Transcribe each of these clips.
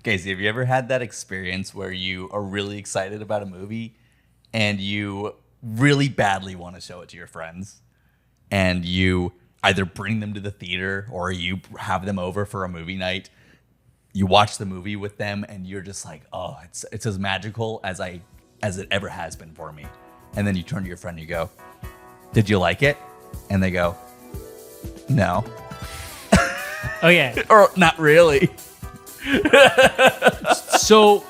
Casey, have you ever had that experience where you are really excited about a movie and you really badly want to show it to your friends, and you either bring them to the theater or you have them over for a movie night? You watch the movie with them and you're just like, oh, it's as magical as it ever has been for me. And then you turn to your friend and you go, did you like it? And they go, no. Oh yeah. Or not really. So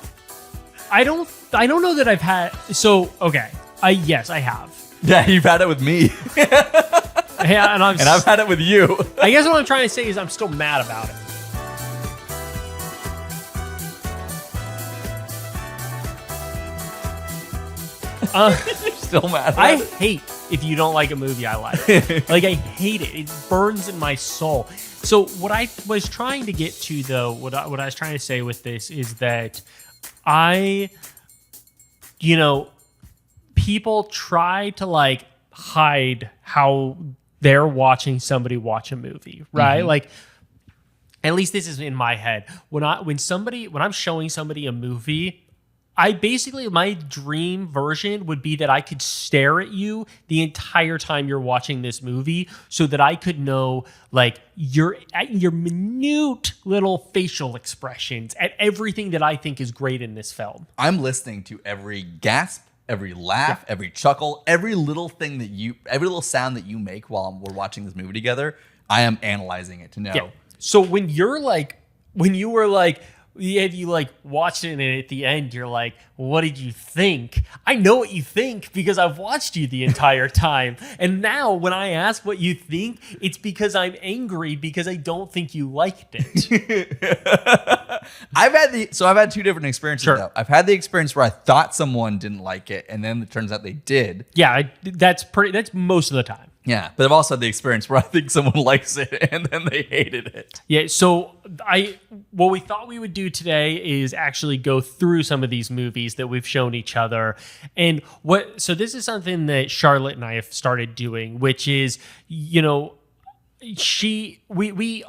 I don't know that I've had. So okay, yes, I have. Yeah, you've had it with me. Yeah, and I've had it with you. I guess what I'm trying to say is I'm still mad about it. You're still mad about I it? hate if you don't like a movie I like. Like, I hate it. It burns in my soul. So what I was trying to get to, though, what I was trying to say with this is that people try to like hide how they're watching somebody watch a movie, right? Mm-hmm. Like, at least this is in my head. When I'm showing somebody a movie, my dream version would be that I could stare at you the entire time you're watching this movie, so that I could know like your minute little facial expressions at everything that I think is great in this film. I'm listening to every gasp, every laugh, every chuckle, every little sound that you make while we're watching this movie together. I am analyzing it to know. Yeah. So when you were like, if you like watched it and at the end you're like, what did you think? I know what you think because I've watched you the entire time. And now when I ask what you think, it's because I'm angry because I don't think you liked it. I've had two different experiences. Sure. Though. I've had the experience where I thought someone didn't like it, and then it turns out they did. Yeah, that's most of the time. Yeah, but I've also had the experience where I think someone likes it and then they hated it. Yeah, so what we thought we would do today is actually go through some of these movies that we've shown each other. And so this is something that Charlotte and I have started doing, which is, we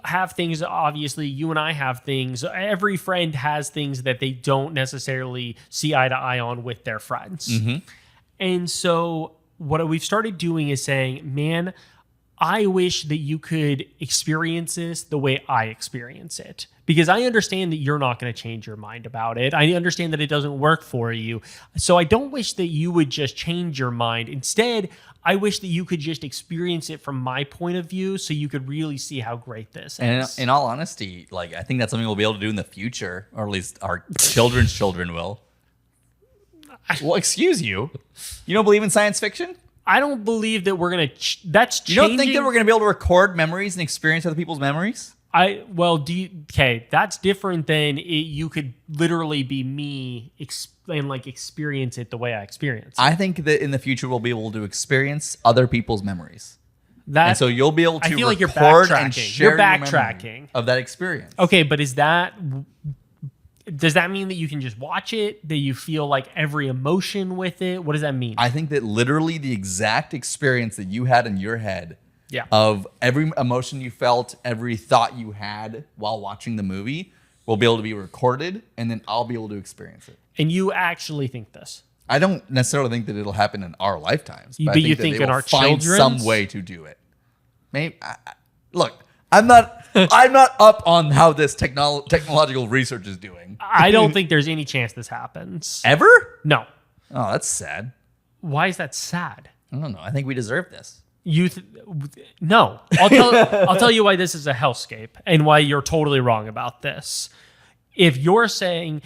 have things, obviously, you and I have things. Every friend has things that they don't necessarily see eye to eye on with their friends. Mm-hmm. And so what we've started doing is saying, man, I wish that you could experience this the way I experience it. Because I understand that you're not going to change your mind about it. I understand that it doesn't work for you. So I don't wish that you would just change your mind. Instead, I wish that you could just experience it from my point of view so you could really see how great this is. And in all honesty, like, I think that's something we'll be able to do in the future, or at least our children's children will. Well, excuse you. You don't believe in science fiction? I don't believe that we're going to... That's changing. You don't think that we're going to be able to record memories and experience other people's memories? Okay, that's different than you could literally be me and like experience it the way I experience it. I think that in the future we'll be able to experience other people's memories. And so you'll be able to feel like you're record backtracking. and share You're backtracking. your memory of that experience. Okay, but does that mean that you can just watch it? That you feel like every emotion with it? What does that mean? I think that literally the exact experience that you had in your head, of every emotion you felt, every thought you had while watching the movie, will be able to be recorded, and then I'll be able to experience it. And you actually think this? I don't necessarily think that it'll happen in our lifetimes, But I think you that think they in will our find children's? some way to do it. Maybe. Look, I'm not up on how this technological research is doing. I don't think there's any chance this happens. Ever? No. Oh, that's sad. Why is that sad? I don't know. I think we deserve this. No. I'll tell you why this is a hellscape and why you're totally wrong about this. If you're saying,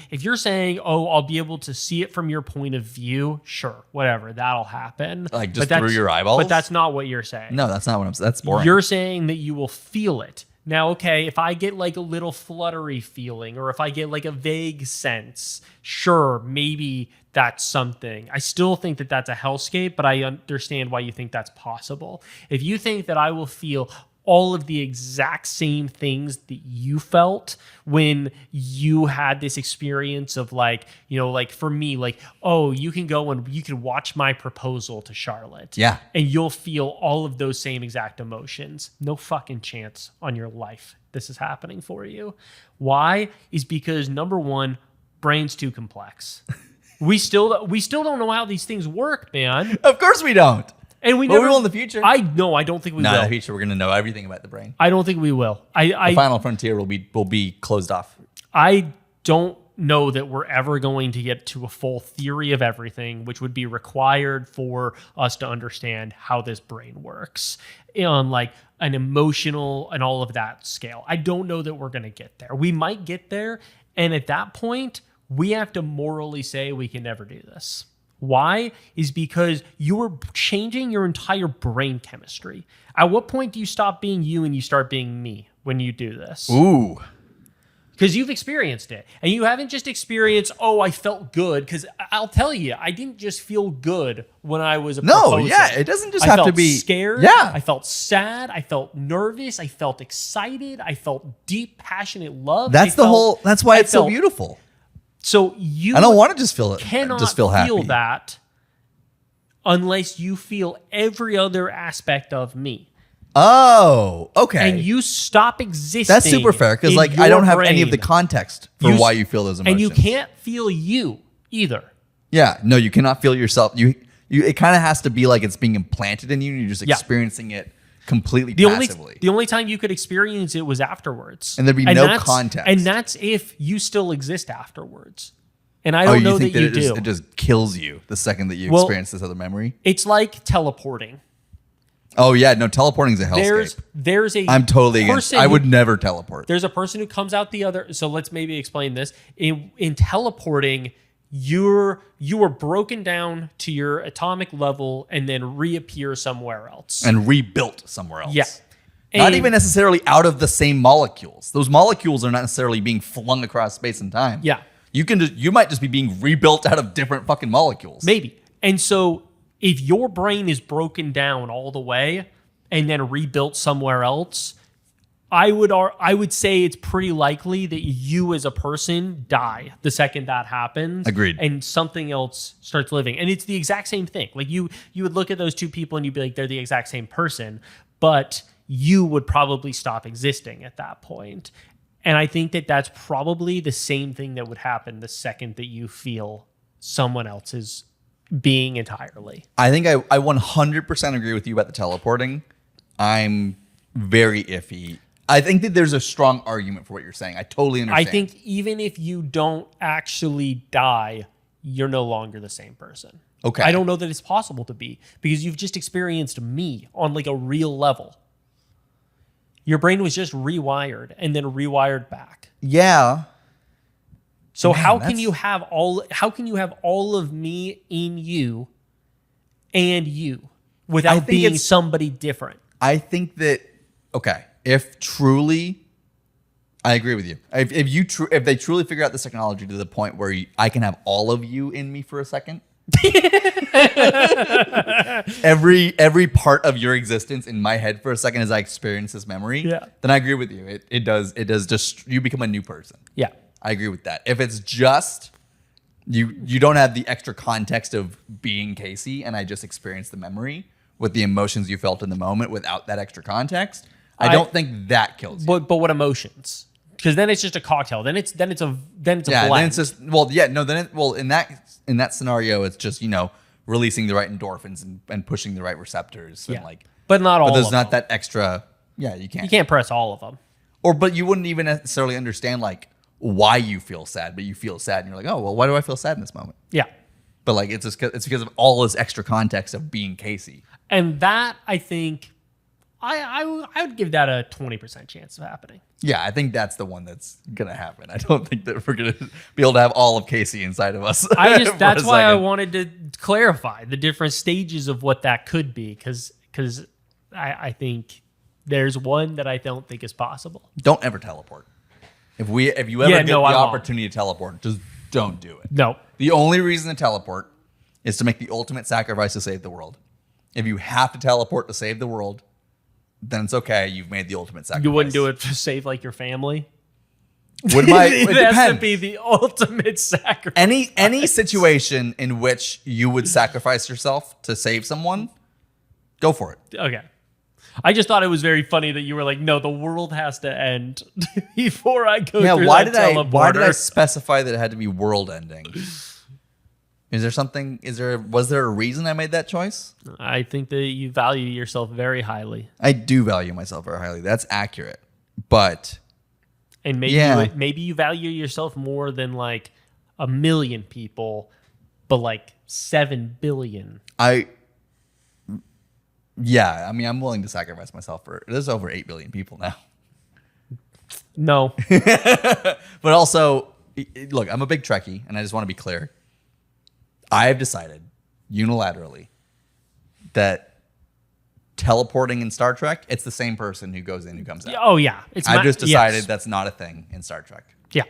oh, I'll be able to see it from your point of view, sure, whatever, that'll happen. Like just through your eyeballs? But that's not what you're saying. No, that's not what I'm saying. That's boring. You're saying that you will feel it. Now, okay, if I get like a little fluttery feeling or if I get like a vague sense, sure, maybe that's something. I still think that that's a hellscape, but I understand why you think that's possible. If you think that I will feel all of the exact same things that you felt when you had this experience of like, like for me, like, oh, you can go and you can watch my proposal to Charlotte. Yeah. And you'll feel all of those same exact emotions. No fucking chance on your life this is happening for you. Why? Is because number one, brain's too complex. We still don't know how these things work, man. Of course we don't. And we But we will in the future. I don't think we will. In the future, we're going to know everything about the brain. I don't think we will. The final frontier will be closed off. I don't know that we're ever going to get to a full theory of everything, which would be required for us to understand how this brain works on like an emotional and all of that scale. I don't know that we're going to get there. We might get there. And at that point, we have to morally say we can never do this. Why? Is because you are changing your entire brain chemistry. At what point do you stop being you and you start being me when you do this? Ooh. Because you've experienced it. And you haven't just experienced, oh, I felt good. Because I'll tell you, I didn't just feel good when I was proposing. It doesn't just have to be scared. Yeah. I felt sad. I felt nervous. I felt excited. I felt deep, passionate love. That's why it's so beautiful. So I don't want to just feel it. Cannot just feel happy. Feel that unless you feel every other aspect of me. Oh, okay. And you stop existing. That's super fair because like I don't have any of the context for why you feel those emotions. And you can't feel you either. Yeah, no, you cannot feel yourself. You it kind of has to be like it's being implanted in you and you're just experiencing it completely passively. The only time you could experience it was afterwards. And there'd be no context. And that's if you still exist afterwards. And I don't know that you do. It just kills you the second that you experience this other memory. It's like teleporting. Oh yeah, no, teleporting is a hellscape. I'm totally against. I would never teleport. There's a person who comes out the other. So let's maybe explain this. In teleporting, you are broken down to your atomic level and then reappear somewhere else and rebuilt somewhere else. Yeah, not even necessarily out of the same molecules. Those molecules are not necessarily being flung across space and time. Yeah, you might just be being rebuilt out of different fucking molecules. Maybe. And so if your brain is broken down all the way and then rebuilt somewhere else, I would say it's pretty likely that you as a person die the second that happens. Agreed. And something else starts living. And it's the exact same thing. Like you would look at those two people and you'd be like, they're the exact same person, but you would probably stop existing at that point. And I think that that's probably the same thing that would happen the second that you feel someone else's being entirely. I think I 100% agree with you about the teleporting. I'm very iffy. I think that there's a strong argument for what you're saying. I totally understand. I think even if you don't actually die, you're no longer the same person. Okay. I don't know that it's possible to be because you've just experienced me on like a real level. Your brain was just rewired and then rewired back. Yeah. So how can you have all of me in you and you without being somebody different? I think that if truly, I agree with you. If they truly figure out this technology to the point where I can have all of you in me for a second, every part of your existence in my head for a second as I experience this memory, then I agree with you. It does just you become a new person. Yeah. I agree with that. If it's just you don't have the extra context of being Casey and I just experienced the memory with the emotions you felt in the moment without that extra context, I don't think that kills you. But what emotions? Because then it's just a cocktail. Then it's a blend. Then it's just in that scenario it's just releasing the right endorphins and pushing the right receptors and but not all. But there's of not them. that extra. Yeah, you can't press all of them. But you wouldn't even necessarily understand why you feel sad, but you feel sad and you're like, oh well, why do I feel sad in this moment? Yeah. But it's because of all this extra context of being Casey. And that I think I would give that a 20% chance of happening. Yeah, I think that's the one that's gonna happen. I don't think that we're gonna be able to have all of Casey inside of us. That's why I wanted to clarify the different stages of what that could be, because I think there's one that I don't think is possible. Don't ever teleport. If you ever get the opportunity to teleport, just don't do it. No. The only reason to teleport is to make the ultimate sacrifice to save the world. If you have to teleport to save the world, then it's okay. You've made the ultimate sacrifice. You wouldn't do it to save your family? It has to be the ultimate sacrifice. Any situation in which you would sacrifice yourself to save someone, go for it. Okay. I just thought it was very funny that you were like, no, the world has to end before I go Yeah, through why that did I teleporter. specify that it had to be world ending? Is there something? Was there a reason I made that choice? I think that you value yourself very highly. I do value myself very highly. That's accurate. But And maybe you value yourself more than like 1 million people, but like 7 billion. Yeah, I mean, I'm willing to sacrifice myself for. There's over 8 billion people now. No. But also, look, I'm a big Trekkie, and I just want to be clear. I have decided unilaterally that teleporting in Star Trek, it's the same person who goes in who comes out. Oh yeah, I've just decided that's not a thing in Star Trek. Yeah,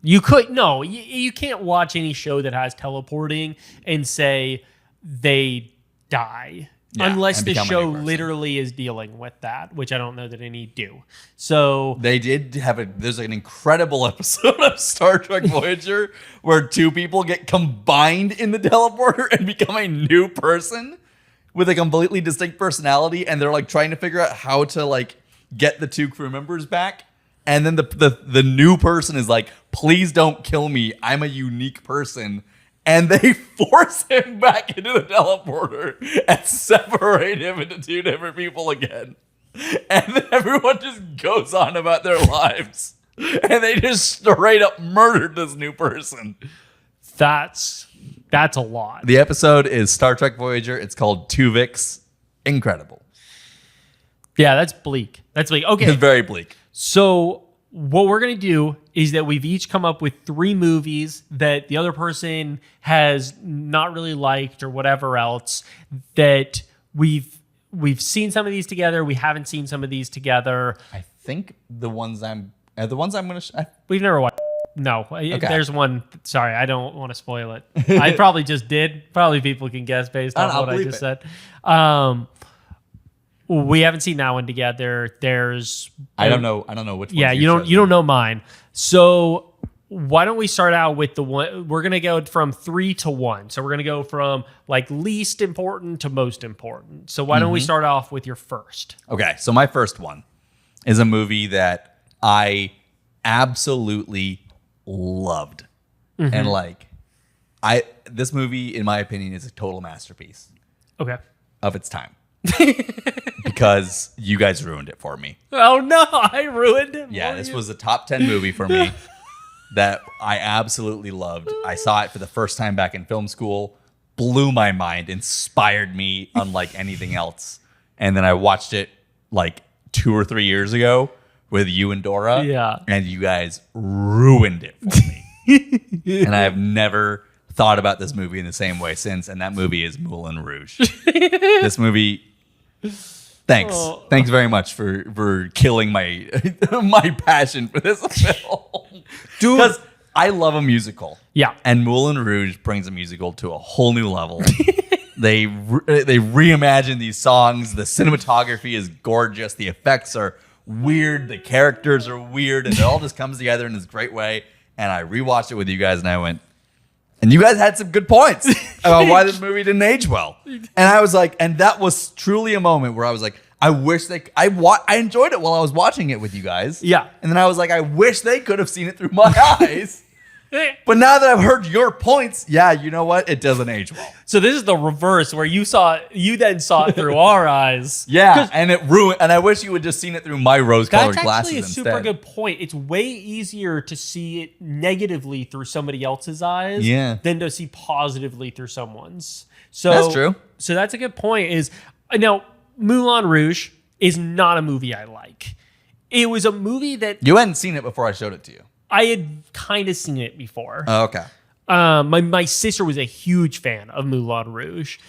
you can't watch any show that has teleporting and say they die. Yeah, unless and the become a show new person. literally is dealing with that, which I don't know that any do. So They did have there's an incredible episode of Star Trek Voyager where 2 people get combined in the teleporter and become a new person with a completely distinct personality, and they're like trying to figure out how to like get the 2 crew members back. And then the new person is like, please don't kill me. I'm a unique person. And they force him back into the teleporter and separate him into 2 different people again. And then everyone just goes on about their lives. And they just straight up murdered this new person. that's a lot. The episode is Star Trek Voyager. It's called Tuvix. Incredible. Yeah, that's bleak. That's bleak. Okay. It's very bleak. So what we're going to do is that we've each come up with 3 movies that the other person has not really liked or whatever else, that we've seen some of these together. We haven't seen some of these together. I think the ones I'm going to... We've never watched. No, There's one. Sorry, I don't want to spoil it. I probably just did. Probably people can guess based on what I just said. We haven't seen that one together. I don't know which one. Yeah, you don't know mine. So why don't we start out with the one? We're gonna go from 3 to 1. So we're gonna go from like least important to most important. So why don't we start off with your first? Okay, so my first one is a movie that I absolutely loved, and like this movie, in my opinion, is a total masterpiece. Okay. Of its time. Because you guys ruined it for me. Oh no, I ruined it. Yeah, this was a top 10 movie for me that I absolutely loved. I saw it for the first time back in film school, blew my mind, inspired me unlike anything else. And then I watched it like 2 or 3 years ago with you and Dora. Yeah. And you guys ruined it for me. And I have never thought about this movie in the same way since, and that movie is Moulin Rouge. This movie... Thanks. Oh. Thanks very much for killing my my passion for this film. Dude, because I love a musical. Yeah. And Moulin Rouge brings a musical to a whole new level. They reimagine these songs. The cinematography is gorgeous. The effects are weird. The characters are weird. And it all just comes together in this great way. And I rewatched it with you guys, and I went, and you guys had some good points about why this movie didn't age well. And I was like, and that was truly a moment where I was like, I wish I enjoyed it while I was watching it with you guys. Yeah. And then I was like, I wish they could have seen it through my eyes. But now that I've heard your points, yeah, you know what? It doesn't age well. So this is the reverse, where you then saw it through our eyes. Yeah, and it ruined. And I wish you had just seen it through my rose-colored glasses That's actually a instead. super good point. It's way easier to see it negatively through somebody else's eyes than to see positively through someone's. So that's true. So that's a good point. Now, Moulin Rouge is not a movie I like. It was a movie that... You hadn't seen it before I showed it to you. I had kind of seen it before. Oh, okay. My sister was a huge fan of Moulin Rouge,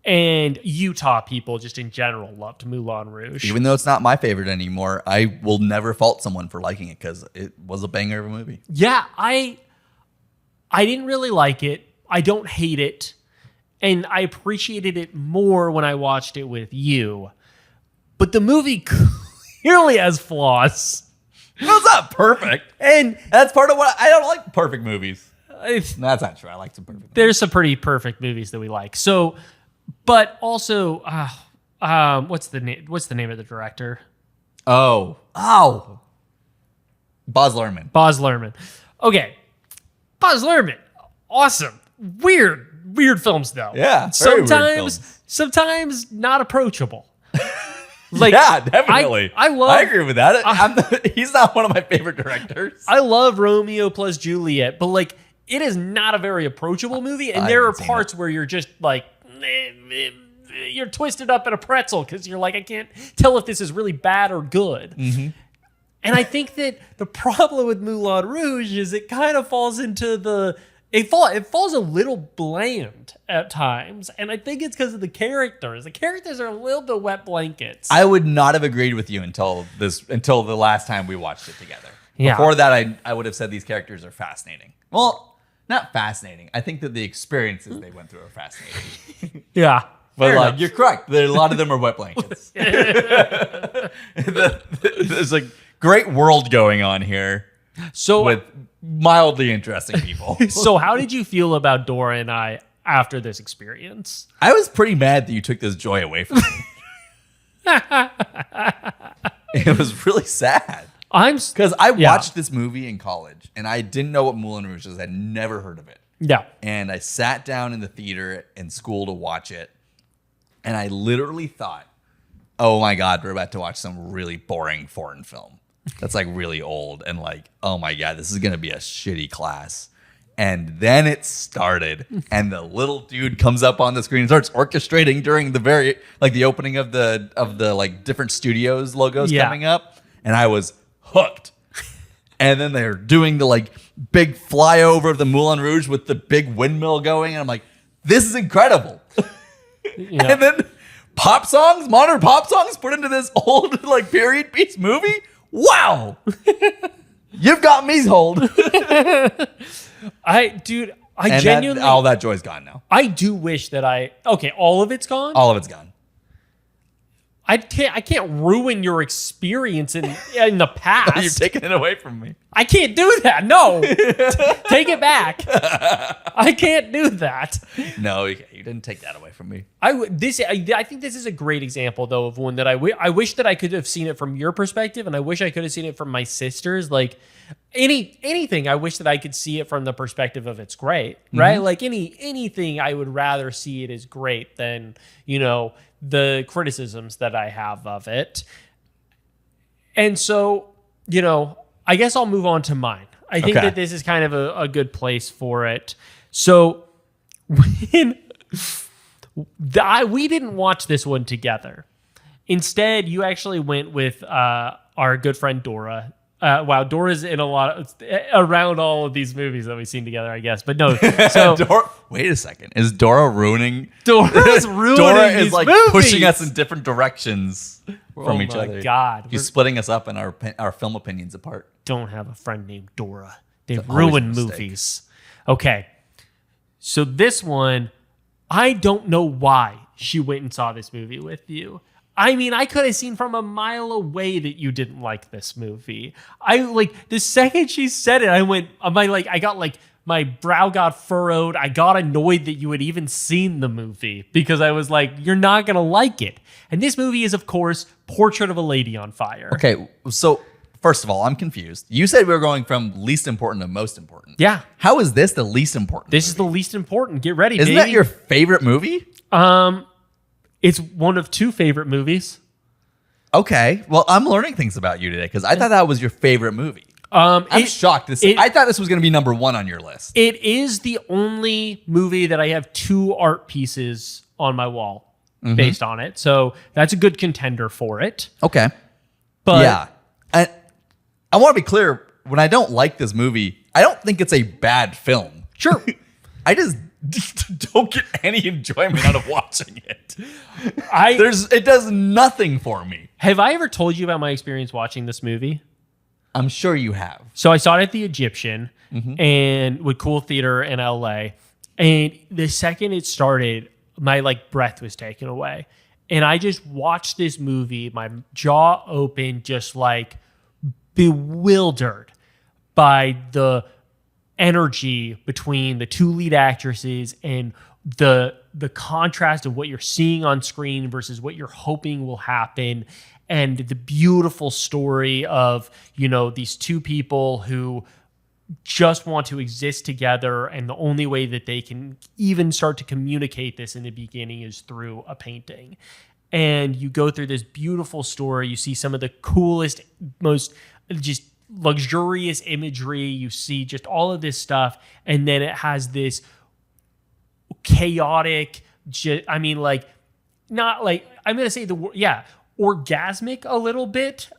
and Utah people just in general loved Moulin Rouge. Even though it's not my favorite anymore, I will never fault someone for liking it because it was a banger of a movie. Yeah, I didn't really like it. I don't hate it, and I appreciated it more when I watched it with you. But the movie clearly has flaws. It's not perfect. And that's part of what I don't like perfect movies. That's not true. I like some perfect movies. There's some pretty perfect movies that we like. So, but also, What's the name of the director? Oh, Baz Luhrmann. Baz Luhrmann. Okay, Baz Luhrmann. Awesome. Weird films though. Yeah, very weird films. Sometimes not approachable. Like, yeah, definitely. I agree with that. He's not one of my favorite directors. I love Romeo plus Juliet, but like it is not a very approachable movie, and there are parts where you're just like you're twisted up in a pretzel because you're like, I can't tell if this is really bad or good. Mm-hmm. And I think that the problem with Moulin Rouge is it kind of falls into it falls a little bland at times, and I think it's because of the characters. The characters are a little bit wet blankets. I would not have agreed with you until the last time we watched it together. Yeah. Before that, I would have said these characters are fascinating. Well, not fascinating. I think that the experiences they went through are fascinating. Yeah. But like, you're correct. A lot of them are wet blankets. There's a great world going on here. So with mildly interesting people. So how did you feel about Dora and I after this experience? I was pretty mad that you took this joy away from me. It was really sad. Because I watched this movie in college and I didn't know what Moulin Rouge is. I'd never heard of it. Yeah. And I sat down in the theater in school to watch it. And I literally thought, oh my God, we're about to watch some really boring foreign film that's like really old. And like, oh my God, this is going to be a shitty class. And then it started, and the little dude comes up on the screen and starts orchestrating during the opening of the like different studios logos coming up. And I was hooked. And then they're doing the like big flyover of the Moulin Rouge with the big windmill going. And I'm like, this is incredible. Yeah. And then modern pop songs put into this old like period piece movie. Wow. You've got me sold. All that joy's gone now. I do wish that all of it's gone? All of it's gone. I can't ruin your experience in the past. You're taking it away from me. I can't do that. No. Take it back. I can't do that. No, you didn't take that away from me. I think this is a great example, though, of one that I wish that I could have seen it from your perspective, and I wish I could have seen it from my sister's. Like, anything, I wish that I could see it from the perspective of it's great, right? Mm-hmm. Like, anything, I would rather see it as great than, the criticisms that I have of it. And so, I guess I'll move on to mine. I think that this is kind of a good place for it. So we didn't watch this one together. Instead, you actually went with our good friend Dora. Wow, Dora's in around all of these movies that we've seen together, I guess. But no, so wait a second. Is Dora ruining? Dora's ruining Dora these is like movies. Pushing us in different directions from each other. Oh my God. She's splitting us up and our film opinions apart. Don't have a friend named Dora. They ruin movies. Okay. So this one, I don't know why she went and saw this movie with you. I mean, I could have seen from a mile away that you didn't like this movie. The second she said it, I got my brow got furrowed. I got annoyed that you had even seen the movie because I was like, you're not going to like it. And this movie is, of course, Portrait of a Lady on Fire. Okay, so first of all, I'm confused. You said we were going from least important to most important. Yeah. How is this the least important? This is the least important. Get ready, Isn't that your favorite movie? It's one of two favorite movies. Okay. Well, I'm learning things about you today because I thought that was your favorite movie. I'm shocked. I thought this was going to be number one on your list. It is the only movie that I have two art pieces on my wall based on it. So that's a good contender for it. Okay. But yeah. I want to be clear. When I don't like this movie, I don't think it's a bad film. Sure. I just don't get any enjoyment out of watching it. It does nothing for me. Have I ever told you about my experience watching this movie? I'm sure you have. So I saw it at the Egyptian and with Cool Theater in LA. And the second it started, my breath was taken away. And I just watched this movie, my jaw open, just bewildered by the energy between the two lead actresses and the contrast of what you're seeing on screen versus what you're hoping will happen, and the beautiful story of, you know, these two people who just want to exist together, and the only way that they can even start to communicate this in the beginning is through a painting. And you go through this beautiful story. You see some of the coolest, most just luxurious imagery. You see just all of this stuff. And then it has this chaotic, I mean, like, not like, I'm going to say the word, orgasmic a little bit,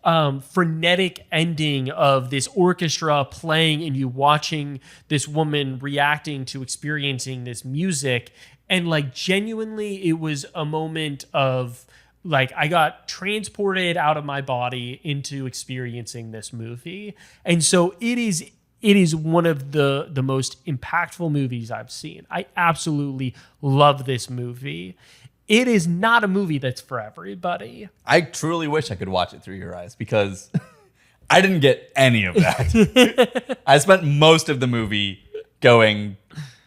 frenetic ending of this orchestra playing and you watching this woman reacting to experiencing this music. And like, genuinely, it was a moment of like, I got transported out of my body into experiencing this movie. And so it is one of the most impactful movies I've seen. I absolutely love this movie. It is not a movie that's for everybody. I truly wish I could watch it through your eyes, because I didn't get any of that. I spent most of the movie going,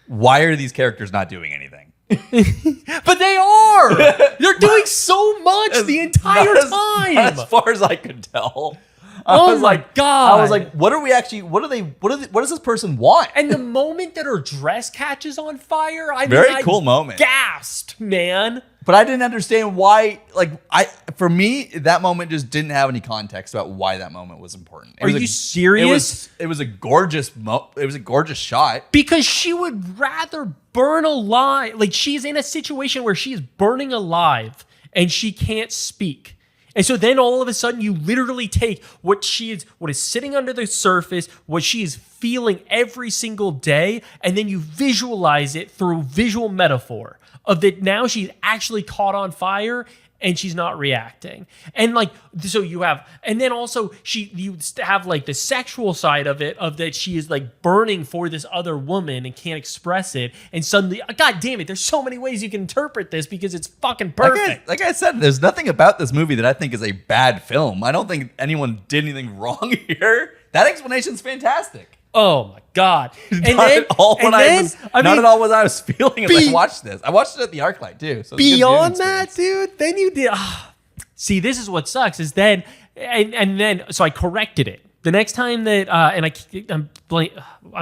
why are these characters not doing anything? But they are! They're doing so much the entire time! As far as I could tell. Oh my God. I was like, what does this person want? And the moment that her dress catches on fire, Very cool moment. Gasped, man. But I didn't understand why, for me, that moment just didn't have any context about why that moment was important. Are you serious? It was a gorgeous shot. Because she would rather burn alive. Like, she's in a situation where she is burning alive and she can't speak. And so then all of a sudden you literally take what is sitting under the surface, what she is feeling every single day, and then you visualize it through visual metaphor of that now she's actually caught on fire and she's not reacting. And like, so you have, and then also you have like the sexual side of it, of that she is like burning for this other woman and can't express it. And suddenly, God damn it, there's so many ways you can interpret this because it's fucking perfect. Like I said, there's nothing about this movie that I think is a bad film. I don't think anyone did anything wrong here. That explanation's fantastic. Oh my God. Not at all what I was feeling as I watched this. I watched it at the ArcLight too. So beyond that, dude, then you did. See, this is what sucks is then, and then, so I corrected it. The next time that, I'm going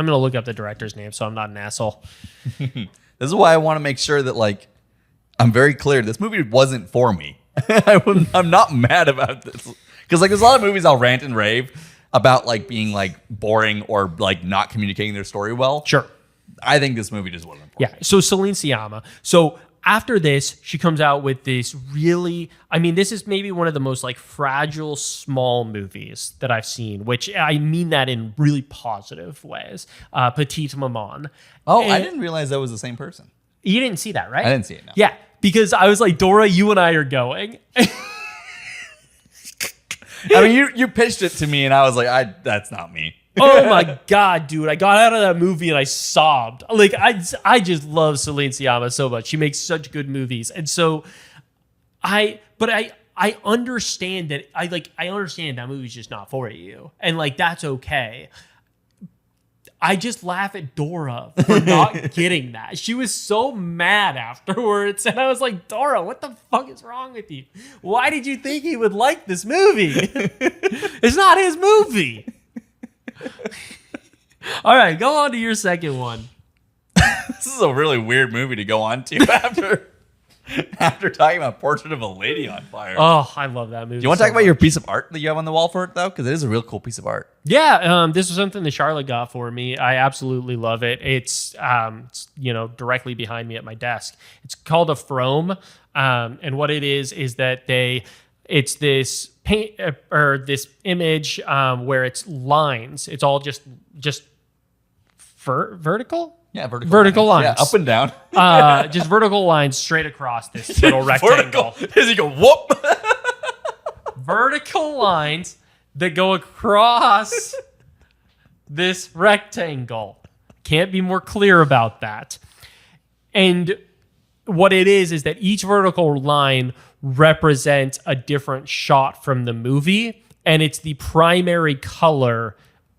to look up the director's name so I'm not an asshole. This is why I want to make sure that, like, I'm very clear. This movie wasn't for me. I'm not mad about this. Because, like, there's a lot of movies I'll rant and rave about, like, being like boring or like not communicating their story well. Sure. I think this movie just wasn't for me. So Celine Sciamma. So after this, she comes out with this really, I mean, this is maybe one of the most like fragile, small movies that I've seen, which I mean that in really positive ways. Petite Maman. Oh, and I didn't realize that was the same person. You didn't see that, right? I didn't see it, no. Yeah, because I was like, Dora, you and I are going. I mean, you pitched it to me, and I was like, that's not me. Oh my God, dude. I got out of that movie and I sobbed. Like, I just love Celine Sciamma so much. She makes such good movies. And so I understand that I understand that movie's just not for you. And like, that's okay. I just laugh at Dora for not getting that. She was so mad afterwards. And I was like, Dora, what the fuck is wrong with you? Why did you think he would like this movie? It's not his movie. All right, go on to your second one. This is a really weird movie to go on to after talking about Portrait of a Lady on Fire. Oh, I love that movie. Do you want to talk about your piece of art that you have on the wall for it, though? Because it is a real cool piece of art. Yeah, this was something that Charlotte got for me. I absolutely love it. It's directly behind me at my desk. It's called a Frome, and what it is that it's this paint or this image where it's lines. It's all just vertical. Yeah, vertical lines. Yeah, up and down. Just vertical lines straight across this little rectangle. As you go, whoop. Vertical lines that go across this rectangle. Can't be more clear about that. And what it is that each vertical line represents a different shot from the movie, and it's the primary color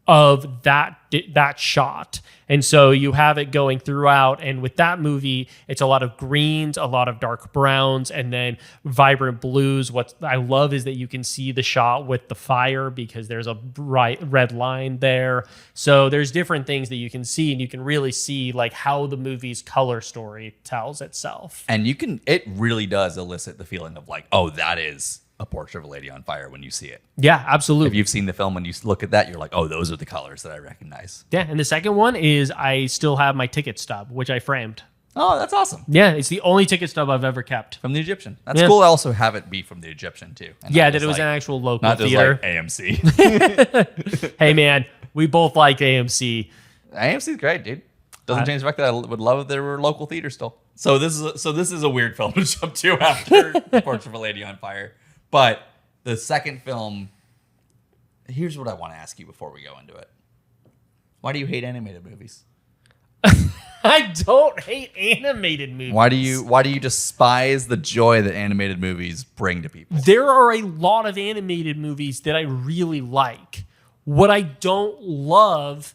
of that shot. And so you have it going throughout. And with that movie, it's a lot of greens, a lot of dark browns, and then vibrant blues. What I love is that you can see the shot with the fire because there's a bright red line there. So there's different things that you can see, and you can really see like how the movie's color story tells itself. And it really does elicit the feeling of like, oh, that is a Portrait of a Lady on Fire when you see it. Yeah, absolutely. If you've seen the film and you look at that, you're like, oh, those are the colors that I recognize. Yeah, and the second one is I still have my ticket stub, which I framed. Oh, that's awesome. Yeah, it's the only ticket stub I've ever kept. From the Egyptian. That's cool to also have it be from the Egyptian, too. And yeah, that it was an actual local not theater. Just like AMC. Hey, man, we both like AMC. AMC's great, dude. Doesn't change the fact that I would love if there were local theaters still. So this is a weird film to jump to after Portrait of a Lady on Fire. But the second film, here's what I want to ask you before we go into it. Why do you hate animated movies? I don't hate animated movies. Why do you despise the joy that animated movies bring to people? There are a lot of animated movies that I really like. What I don't love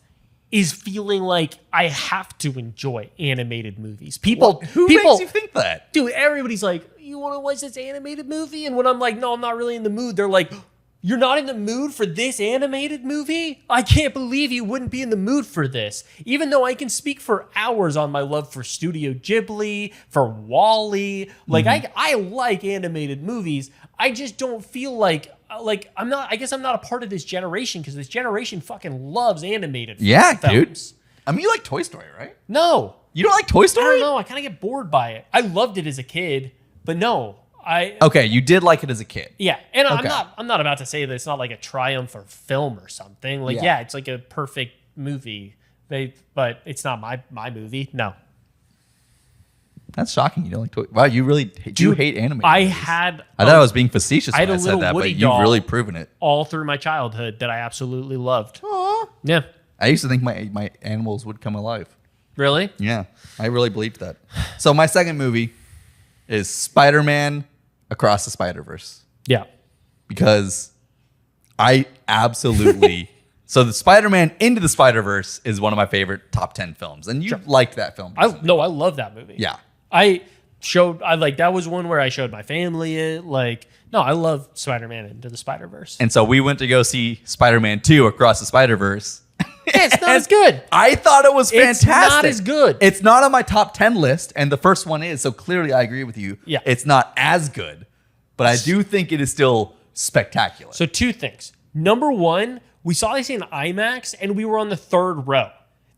is feeling like I have to enjoy animated movies. Who makes you think that? Dude, everybody's like, you want to watch this animated movie? And when I'm like, no, I'm not really in the mood, they're like, you're not in the mood for this animated movie? I can't believe you wouldn't be in the mood for this. Even though I can speak for hours on my love for Studio Ghibli, for WALL-E. Like, I like animated movies. I just don't feel like I'm not a part of this generation because this generation fucking loves animated films. Dude. I mean, you like Toy Story, right? No. You don't like Toy I Story? don't know. I kind of get bored by it. I loved it as a kid, but no. Okay, you did like it as a kid. Yeah, and Okay. I'm not about to say that it's not like a triumph for film or something. Like, yeah, it's like a perfect movie. But it's not my movie. No. That's shocking. You don't like Toy. Wow, you really do hate animated movies. I thought I was being facetious when I said little that, Woody but you've doll really proven it. all through my childhood that I absolutely loved. Aww. Yeah. I used to think my animals would come alive. Really? Yeah, I really believed that. So my second movie is Spider-Man Across the Spider-Verse. Yeah. Because I absolutely... So the Spider-Man Into the Spider-Verse is one of my favorite top 10 films. And you liked that film. I love that movie. Yeah. That was one where I showed my family it. Like, no, I love Spider-Man Into the Spider-Verse. And so we went to go see Spider-Man 2 Across the Spider-Verse. Yeah, it's not as good. I thought it was fantastic. It's not as good. It's not on my top 10 list, and the first one is, so clearly I agree with you. Yeah. It's not as good, but I do think it is still spectacular. So two things. Number one, we saw this in IMAX, and we were on the third row.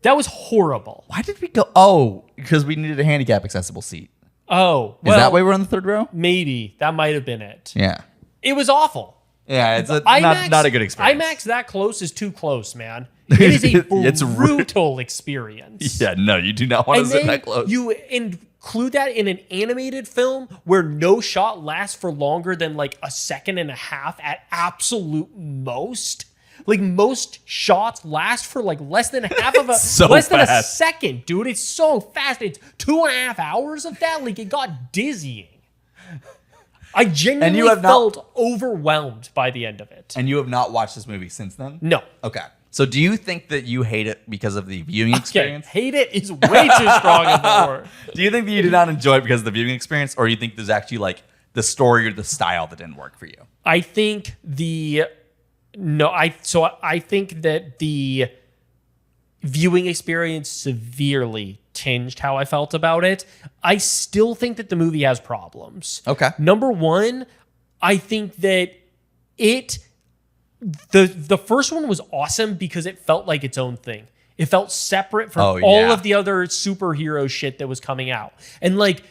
That was horrible. Why did we go? Oh, because we needed a handicap accessible seat. Oh, Is that why we're on the third row? Maybe. That might have been it. Yeah. It was awful. Yeah, it's IMAX, not a good experience. IMAX that close is too close, man. It is a It's brutal experience. Yeah, no, you do not want to sit that close. You include that in an animated film where no shot lasts for longer than like a second and a half at absolute most. Like most shots last for like less than half of a So less than a fast. second, dude. It's so fast. It's 2.5 hours of that. Like it got dizzying. I genuinely felt overwhelmed by the end of it. And you have not watched this movie since then? No. Okay. So do you think that you hate it because of the viewing experience? Hate it is way too strong a word. Do you think that you did not enjoy it because of the viewing experience, or you think there's actually like the story or the style that didn't work for you? I think I think that the viewing experience severely tinged how I felt about it. I still think that the movie has problems. Okay. Number one, I think that the first one was awesome because it felt like its own thing. It felt separate from all of the other superhero shit that was coming out. And like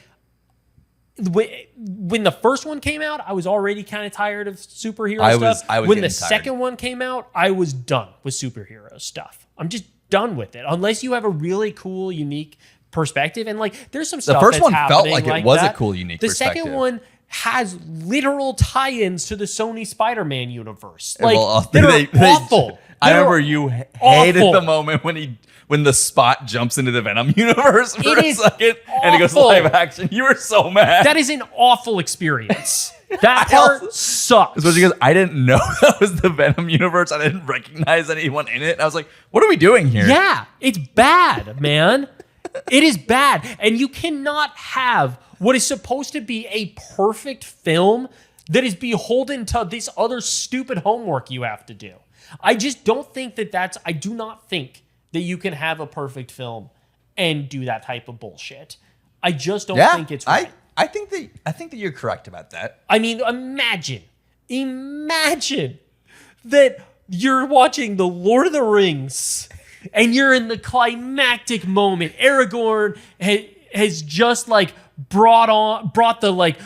when the first one came out, I was already kind of tired of superhero stuff. I was when the tired. second one came out, I was done with superhero stuff. I'm just done with it. Unless you have a really cool, unique perspective. And like there's some stuff. The first that's one felt happening like it was a cool, unique perspective. The second one has literal tie-ins to the Sony Spider-Man universe. Like Well, they're awful. I remember you hated awful. the moment when the Spot jumps into the Venom universe for a second and he goes awful. live action. You were so mad. That is an awful experience. That part sucks. Especially because I didn't know that was the Venom universe. I didn't recognize anyone in it. I was like, what are we doing here? Yeah, it's bad, man. It is bad. And you cannot have what is supposed to be a perfect film that is beholden to this other stupid homework you have to do. I just don't think I do not think that you can have a perfect film and do that type of bullshit. I just don't think it's right. I think that you're correct about that. I mean, imagine that you're watching The Lord of the Rings and you're in the climactic moment. Aragorn has just like brought the like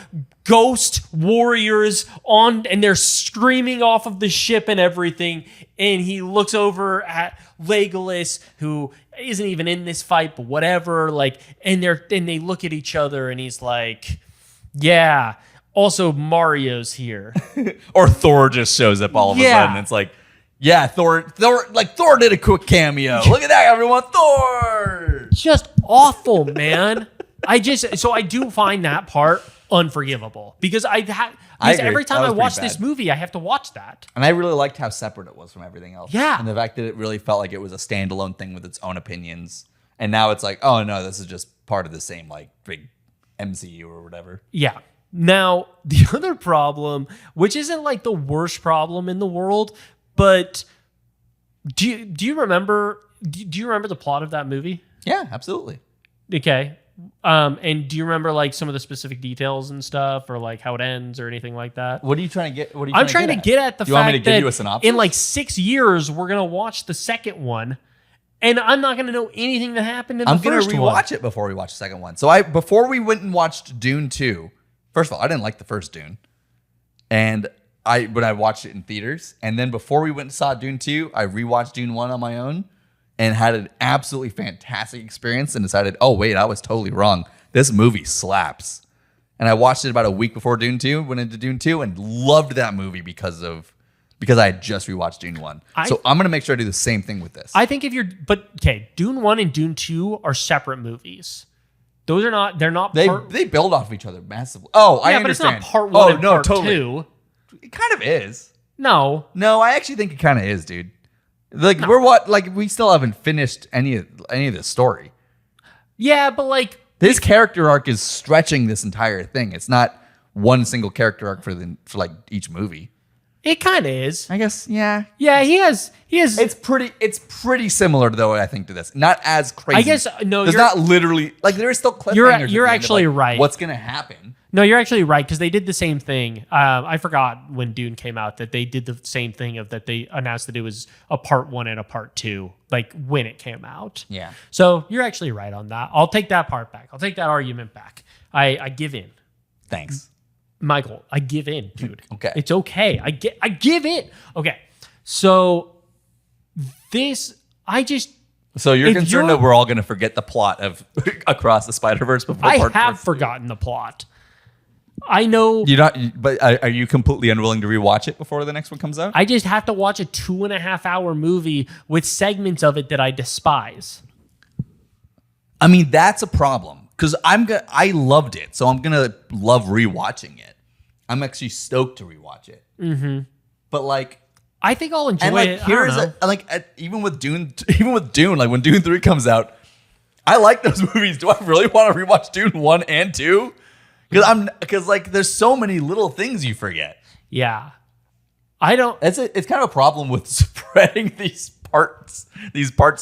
ghost warriors on, and they're screaming off of the ship and everything. And he looks over at Legolas, who isn't even in this fight, but whatever. Like, and they look at each other, and he's like, "Yeah." Also, Mario's here. Or Thor just shows up all of a sudden. It's like, yeah, Thor did a quick cameo. Look at that, everyone, Thor. Just awful, man. I do find that part unforgivable because every time I watch this movie, I have to watch that. And I really liked how separate it was from everything else. Yeah. And the fact that it really felt like it was a standalone thing with its own opinions. And now it's like, oh no, this is just part of the same like big MCU or whatever. Yeah. Now, the other problem, which isn't like the worst problem in the world, but do you remember the plot of that movie? Yeah, absolutely. Okay. And do you remember like some of the specific details and stuff, or like how it ends or anything like that? What are you trying to get? I'm trying to get at the you want me to fact give that you a synopsis? in like 6 years we're gonna watch the second one, and I'm not gonna know anything that happened in the first one. I'm gonna rewatch it before we watch the second one. So before we went and watched Dune 2, first of all, I didn't like the first Dune, and I watched it in theaters, and then before we went and saw Dune 2, I rewatched Dune 1 on my own. And had an absolutely fantastic experience and decided, oh, wait, I was totally wrong. This movie slaps. And I watched it about a week before Dune 2, went into Dune 2, and loved that movie because I had just rewatched Dune 1. So I'm going to make sure I do the same thing with this. I think Dune 1 and Dune 2 are separate movies. They're not They build off of each other massively. Oh, I understand. But it's not part 1 and part 2. It kind of is. No, I actually think it kind of is, dude. Like we still haven't finished any of the story. Yeah, but like this character arc is stretching this entire thing. It's not one single character arc for like each movie. It kind of is. I guess, yeah. Yeah, he has. It's pretty similar though, I think, to this. Not as crazy. I guess no. There's not literally like there is still cliffhangers. You're actually right. What's gonna happen? No, you're actually right, because they did the same thing. I forgot when Dune came out that they did the same thing of that they announced that it was a part 1 and a part 2, like when it came out. Yeah. So you're actually right on that. I'll take that part back. I'll take that argument back. I give in. Thanks, Michael. I give in, dude. Okay. It's okay. I give in. Okay. So So you're concerned that we're all going to forget the plot of Across the Spider-Verse before I part have 4? forgotten the plot. I know. You're not, but are you completely unwilling to rewatch it before the next one comes out? I just have to watch a 2.5 hour movie with segments of it that I despise. I mean, that's a problem because I loved it, so I'm gonna love rewatching it. I'm actually stoked to rewatch it. Mm-hmm. But like, I think I'll enjoy and like it. Even with Dune, like when Dune 3 comes out, I like those movies. Do I really want to rewatch Dune 1 and 2? Because like there's so many little things you forget. Yeah. I don't. It's kind of a problem with spreading these parts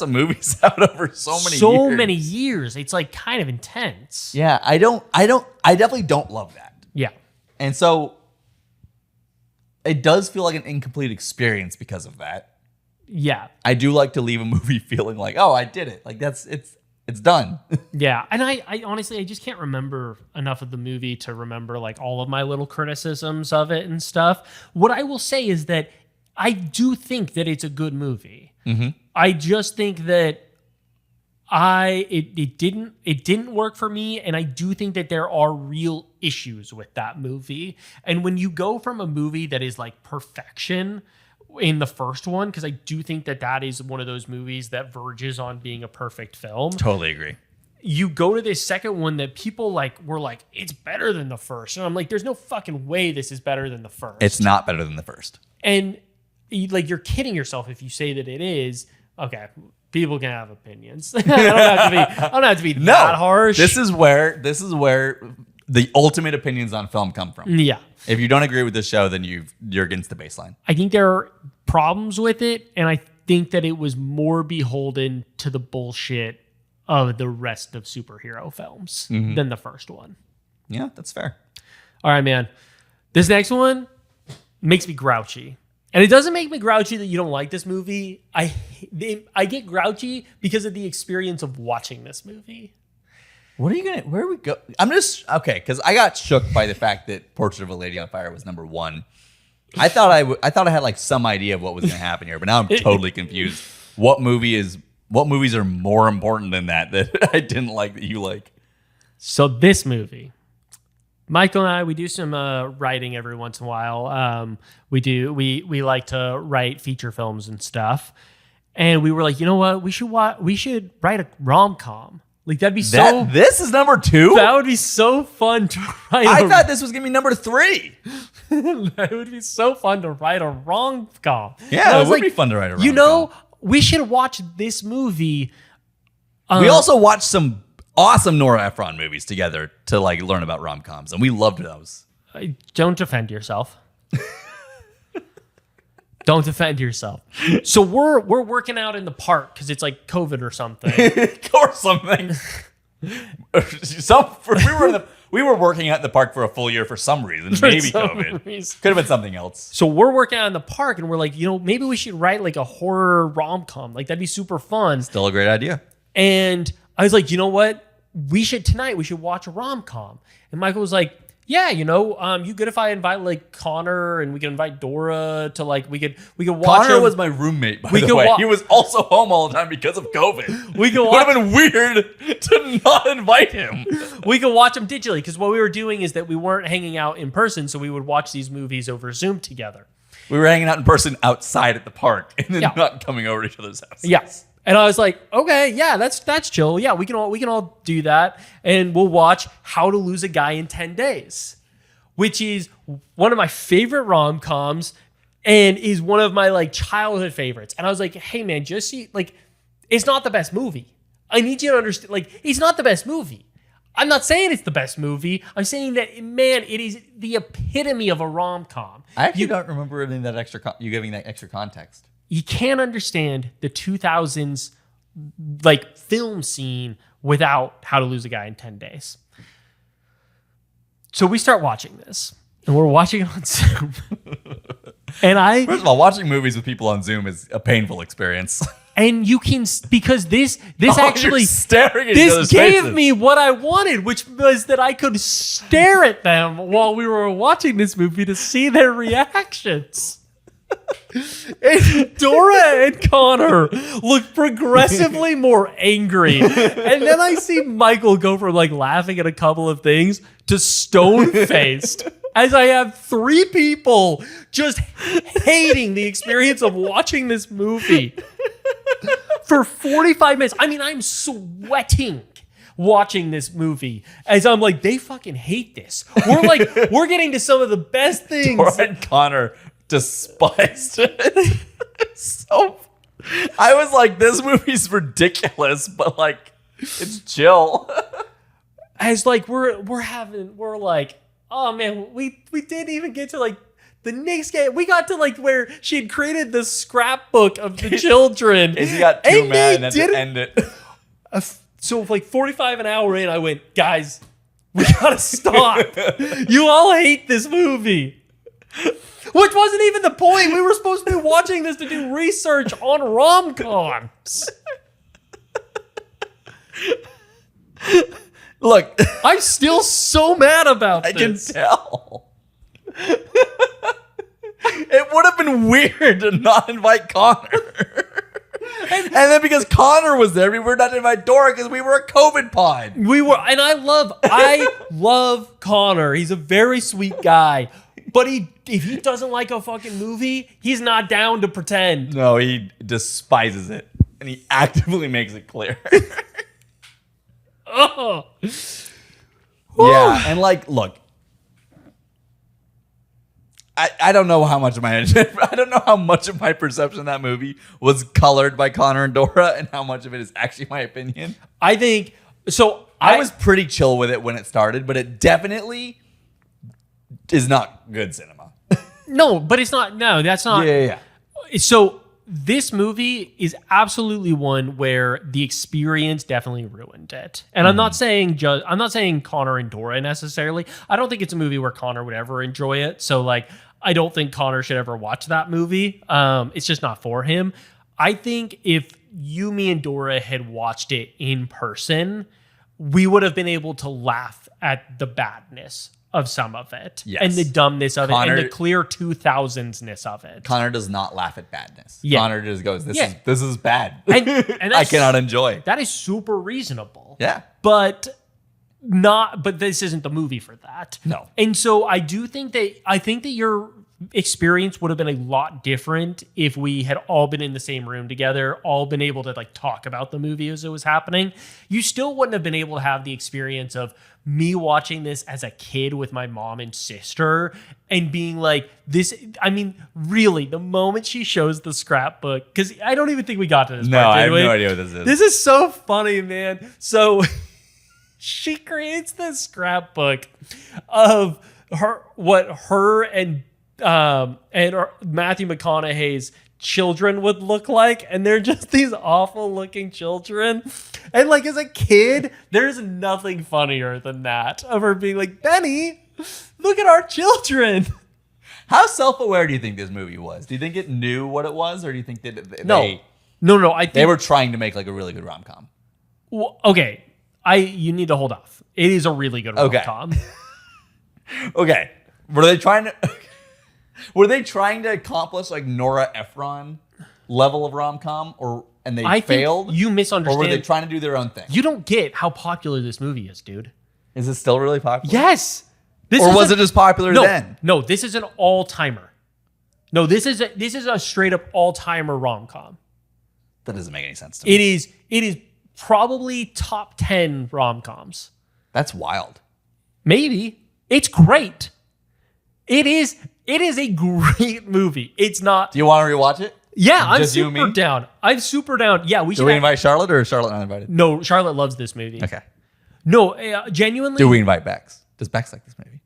of movies out over so many years. It's like kind of intense. Yeah, I definitely don't love that. Yeah. And so it does feel like an incomplete experience because of that. Yeah. I do like to leave a movie feeling like, oh, I did it. Like it's done. Yeah. And I honestly, I just can't remember enough of the movie to remember like all of my little criticisms of it and stuff. What I will say is that I do think that it's a good movie. Mm-hmm. I just think that it didn't work for me, and I do think that there are real issues with that movie. And when you go from a movie that is like perfection in the first one, because I do think that is one of those movies that verges on being a perfect film. Totally agree. You go to this second one that people were like, it's better than the first. And I'm like, there's no fucking way this is better than the first. It's not better than the first. And you're kidding yourself if you say that it is. Okay, people can have opinions. I don't have to be that harsh. This is where the ultimate opinions on film come from. Yeah. If you don't agree with this show, then you're against the baseline. I think there are problems with it, and I think that it was more beholden to the bullshit of the rest of superhero films than the first one. Yeah, that's fair. All right, man. This next one makes me grouchy. And it doesn't make me grouchy that you don't like this movie. I get grouchy because of the experience of watching this movie. Where are we go? Because I got shook by the fact that Portrait of a Lady on Fire was number 1. I thought I had like some idea of what was going to happen here, but now I'm totally confused. What movies are more important than that I didn't like that you like? So this movie, Michael and I, we do some writing every once in a while. We like to write feature films and stuff, and we were like, you know what, we should write a rom-com. Like that'd be This is number 2. That would be so fun to write. I thought this was gonna be number 3. That would be so fun to write a rom-com. Yeah, it would be fun to write a rom-com. You know, we should watch this movie. We also watched some awesome Nora Ephron movies together to like learn about rom-coms, and we loved those. Don't defend yourself. Don't defend yourself. So we're working out in the park because it's like COVID or something. Or something. We were working out in the park for a full year for some reason. Maybe COVID. Could have been something else. So we're working out in the park and we're like, maybe we should write like a horror rom-com. Like that'd be super fun. Still a great idea. And I was like, you know what? We should watch a rom-com. And Michael was like, yeah, you good if I invite like Connor and we can invite Dora to like we could watch. Connor was my roommate, by the way. He was also home all the time because of COVID. It would have been weird to not invite him. We could watch them digitally because what we were doing is that we weren't hanging out in person, so we would watch these movies over Zoom together. We were hanging out in person outside at the park and then not coming over to each other's houses. Yes. And I was like, okay, yeah, that's chill. Yeah, we can all do that. And we'll watch How to Lose a Guy in 10 Days, which is one of my favorite rom-coms and is one of my like childhood favorites. And I was like, hey man, just see, like, it's not the best movie. I need you to understand, like, it's not the best movie. I'm not saying it's the best movie. I'm saying that, man, it is the epitome of a rom-com. I actually don't remember any of that you giving that extra context. You can't understand the 2000s like film scene without How to Lose a Guy in 10 Days. So we start watching this, and we're watching it on Zoom. First of all, watching movies with people on Zoom is a painful experience. And you can, because this actually staring at this gave me what I wanted, which was that I could stare at them while we were watching this movie to see their reactions. And Dora and Connor look progressively more angry. And then I see Michael go from like laughing at a couple of things to stone-faced as I have 3 people just hating the experience of watching this movie for 45 minutes. I mean, I'm sweating watching this movie as I'm like, they fucking hate this. We're getting to some of the best things. Dora and Connor despised it. So I was like, this movie's ridiculous, but like it's chill. As like we're like, oh man, we didn't even get to like the next game. We got to like where she had created the scrapbook of the children. And you got too mad and had to end it. So like 45 an hour in, I went, guys, we gotta stop. You all hate this movie. Which wasn't even the point. We were supposed to be watching this to do research on rom-coms. Look, I'm still so mad about this. I can tell. It would have been weird to not invite Connor. And then because Connor was there, we were not to invite Dora because we were a COVID pod. We were, and I love Connor. He's a very sweet guy. But if he doesn't like a fucking movie, he's not down to pretend. No, he despises it, and he actively makes it clear. Oh. Yeah, and like, look, I don't know how much of my perception of that movie was colored by Connor and Dora, and how much of it is actually my opinion. I think so. I was pretty chill with it when it started, but it definitely is not good cinema. No, but it's not. No, that's not. Yeah. So this movie is absolutely one where the experience definitely ruined it. And I'm not saying Connor and Dora necessarily. I don't think it's a movie where Connor would ever enjoy it. So like, I don't think Connor should ever watch that movie. It's just not for him. I think if you, me, and Dora had watched it in person, we would have been able to laugh at the badness of some of it, yes, and the dumbness of Connor, it, and the clear 2000s-ness of it. Connor does not laugh at badness. Yeah. Connor just goes, this is bad. And I cannot enjoy. That is super reasonable. Yeah. But this isn't the movie for that. No. And so I think that your experience would have been a lot different if we had all been in the same room together, all been able to like talk about the movie as it was happening. You still wouldn't have been able to have the experience of me watching this as a kid with my mom and sister and being like, this, I mean, really, the moment she shows the scrapbook, because I don't even think we got to this part. I have no idea what this is. This is so funny, man. So she creates this scrapbook of her and Matthew McConaughey's children would look like, and they're just these awful looking children. And like as a kid, there's nothing funnier than that, of her being like, Benny, look at our children. How self-aware do you think this movie was? Do you think it knew what it was, or do you think that No. I think they were trying to make like a really good rom-com? Well, okay, you need to hold off. It is a really good rom-com. Okay. Were they trying to accomplish like Nora Ephron level of rom-com, and they failed? Think you misunderstand. Or were they trying to do their own thing? You don't get how popular this movie is, dude. Is it still really popular? Yes. Or was it just popular then? No, this is an all-timer. No, this is a straight up all-timer rom-com. That doesn't make any sense to me. It is probably top 10 rom-coms. That's wild. Maybe. It's great. It is a great movie. It's not. Do you want to rewatch it? Yeah, I'm Just super down. I'm super down. Yeah, we should. Do we invite Charlotte, or is Charlotte not invited? No, Charlotte loves this movie. Okay. No, genuinely. Do we invite Bex? Does Bex like this movie?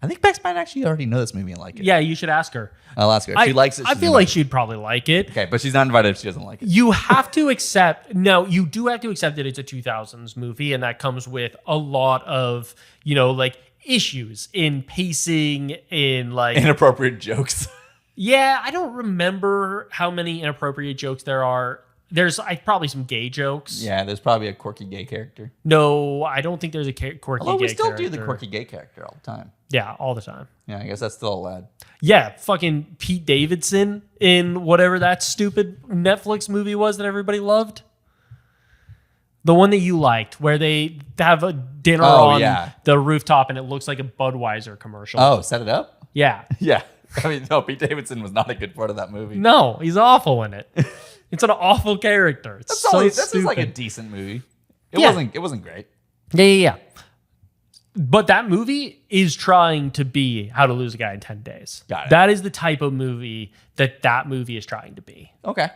I think Bex might actually already know this movie and like it. Yeah, you should ask her. I'll ask her. If she likes it. I feel like she'd probably like it. Okay, but she's not invited if she doesn't like it. You have to accept. No, you do have to accept that it's a 2000s movie, and that comes with a lot of, like issues in pacing, in like inappropriate jokes. Yeah, I don't remember how many inappropriate jokes there are. There's probably some gay jokes. Yeah, there's probably a quirky gay character. No, I don't think there's a quirky Although gay we still character. do the quirky gay character all the time. Yeah, all the time. Yeah, I guess that's still allowed. Yeah, fucking Pete Davidson in whatever that stupid Netflix movie was that everybody loved. The one that you liked, where they have a dinner on the rooftop and it looks like a Budweiser commercial. Oh, Set It Up? Yeah. Yeah. I mean, no, Pete Davidson was not a good part of that movie. No, he's awful in it. It's an awful character. It's That's just like a decent movie. It wasn't great. Yeah. But that movie is trying to be How to Lose a Guy in 10 Days. Got it. That is the type of movie that movie is trying to be. Okay.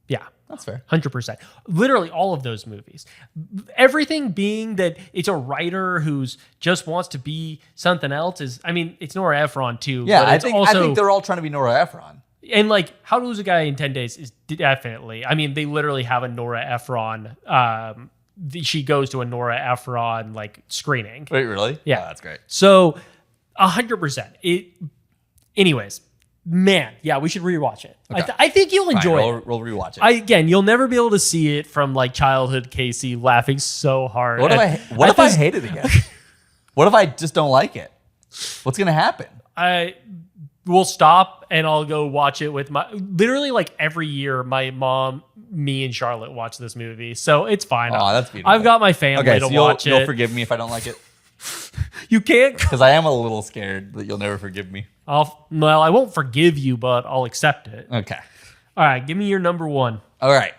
Yeah. That's fair. 100%. Literally all of those movies. Everything being that it's a writer who's just wants to be something else is, I mean, it's Nora Ephron too. Yeah, but I think they're all trying to be Nora Ephron. And like How to Lose a Guy in 10 Days is definitely, I mean, they literally have a Nora Ephron, she goes to a Nora Ephron like screening. Wait, really? Yeah. Oh, that's great. So 100%. Anyways, man, yeah, we should rewatch it. Okay. I think you'll enjoy it. We'll rewatch it. Again, you'll never be able to see it from like childhood Casey laughing so hard. What if I hate it again? What if I just don't like it? What's going to happen? We'll stop and I'll go watch it with literally like every year, my mom, me and Charlotte watch this movie. So it's fine. Oh, that's beautiful. I've got my family to watch it. You'll forgive me if I don't like it? You can't. Because I am a little scared that you'll never forgive me. I won't forgive you, but I'll accept it. Okay. All right, give me your number one. All right.